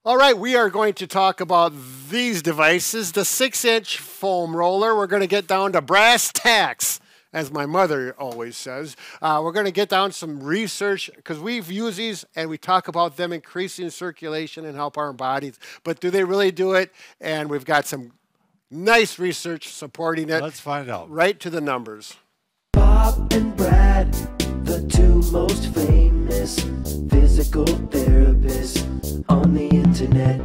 All right, we are going to talk about these devices. The 6-inch foam roller. We're going to get down to brass tacks, as my mother always says. We're going to get down some research because we've used these and we talk about them increasing circulation and help our bodies. But do they really do it? And we've got some nice research supporting it. Let's find out. Right to the numbers. Bob and Brad, the two most famous physical therapists on the internet.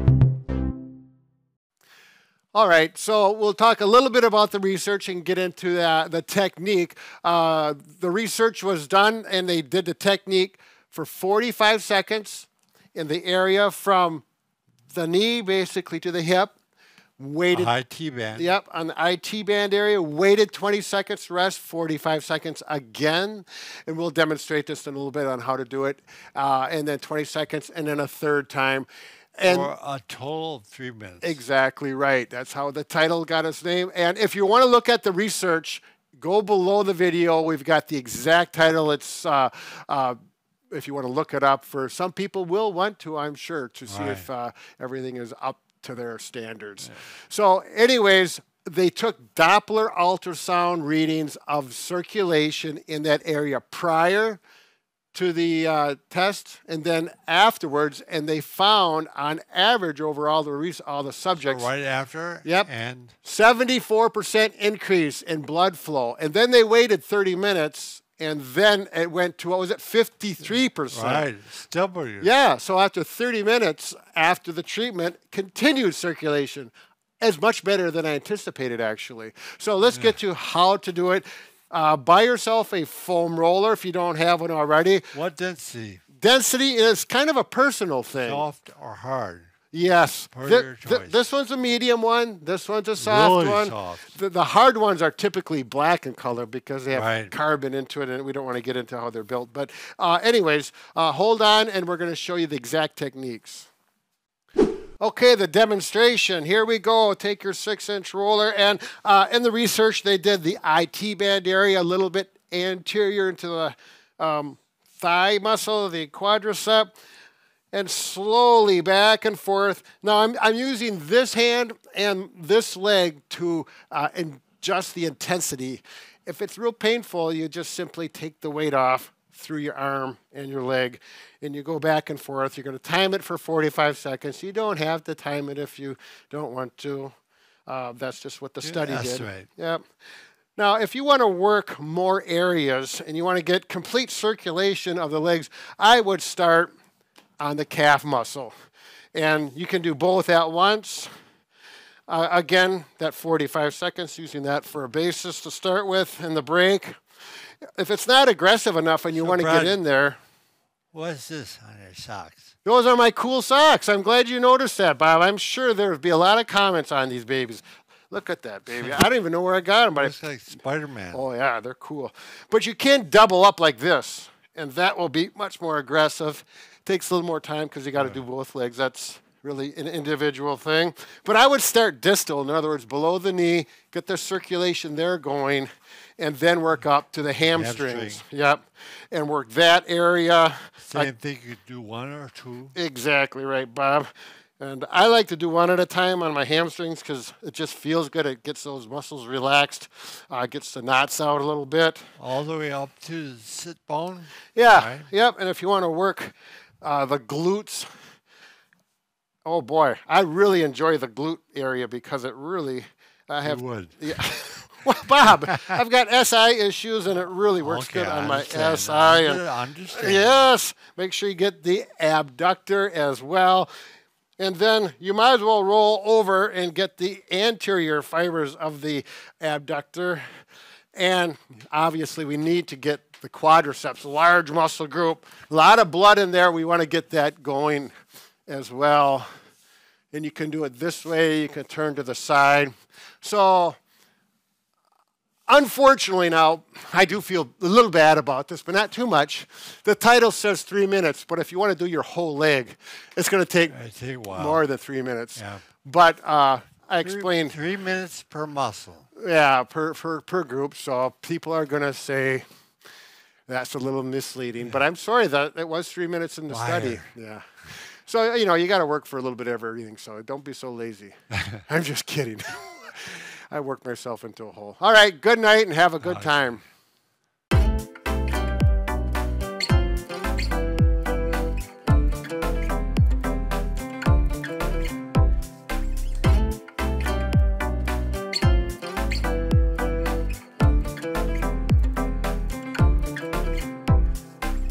All right, so we'll talk a little bit about the research and get into the technique. The research was done, and they did the technique for 45 seconds in the area from the knee basically to the hip. Waited, IT band. Yep, on the IT band area, waited 20 seconds, rest, 45 seconds again. And we'll demonstrate this in a little bit on how to do it. And then 20 seconds, and then a third time. And for a total of 3 minutes. Exactly right. That's how the title got its name. And if you want to look at the research, go below the video. We've got the exact title. It's if you want to look it up. For some people will want to, I'm sure, to see if everything is up to their standards. Yeah. So anyways, they took Doppler ultrasound readings of circulation in that area prior to the test and then afterwards, and they found on average over all the subjects. So right after? Yep. And 74% increase in blood flow. And then they waited 30 minutes, and then it went to, what was it, 53%. Right, still pretty good. Yeah, so after 30 minutes after the treatment, continued circulation is much better than I anticipated, actually. So let's get to how to do it. Buy yourself a foam roller if you don't have one already. What density? Density is kind of a personal thing. Soft or hard? Yes. Your choice. This one's a medium one. This one's a soft really one. Soft. The hard ones are typically black in color because they have carbon into it, and we don't want to get into how they're built. But anyways, hold on, and we're going to show you the exact techniques. Okay, the demonstration. Here we go. Take your 6-inch roller. And in the research, they did the IT band area a little bit anterior into the thigh muscle, the quadricep, and slowly back and forth. Now, I'm using this hand and this leg to adjust the intensity. If it's real painful, you just simply take the weight off through your arm and your leg, and you go back and forth. You're going to time it for 45 seconds. You don't have to time it if you don't want to. That's just what the study did. Right. Yep. Now, if you want to work more areas and you want to get complete circulation of the legs, I would start on the calf muscle. And you can do both at once. Again, that 45 seconds, using that for a basis to start with, and the break. If it's not aggressive enough and you want to get in there. What's this on your socks? Those are my cool socks. I'm glad you noticed that, Bob. I'm sure there would be a lot of comments on these babies. Look at that, baby. I don't even know where I got them. But looks like Spider-Man. Oh, yeah, they're cool. But you can double up like this, and that will be much more aggressive. Takes a little more time because you got to do both legs. That's really an individual thing. But I would start distal, in other words, below the knee, get the circulation there going, and then work up to the hamstrings. Yep. And work that area. Same thing, you could do one or two. Exactly right, Bob. And I like to do one at a time on my hamstrings because it just feels good. It gets those muscles relaxed, gets the knots out a little bit. All the way up to the sit bone? Yeah, right? Yep. And if you want to work the glutes, oh boy, I really enjoy the glute area because it really, You would. Yeah. Well, Bob, I've got SI issues, and it really works good on my SI. I understand. Yes. Make sure you get the abductor as well. And then you might as well roll over and get the anterior fibers of the abductor. And obviously, we need to get the quadriceps, large muscle group. A lot of blood in there. We want to get that going as well. And you can do it this way. You can turn to the side. So unfortunately now, I do feel a little bad about this, but not too much. The title says 3 minutes, but if you want to do your whole leg, it's going to take more than 3 minutes. Yeah. But I explained 3 minutes per muscle. Yeah, per group. So people are going to say that's a little misleading. But I'm sorry that it was 3 minutes in the study. Yeah. So, you know, you got to work for a little bit of everything, so don't be so lazy. I'm just kidding. I worked myself into a hole. All right, good night and have a good time.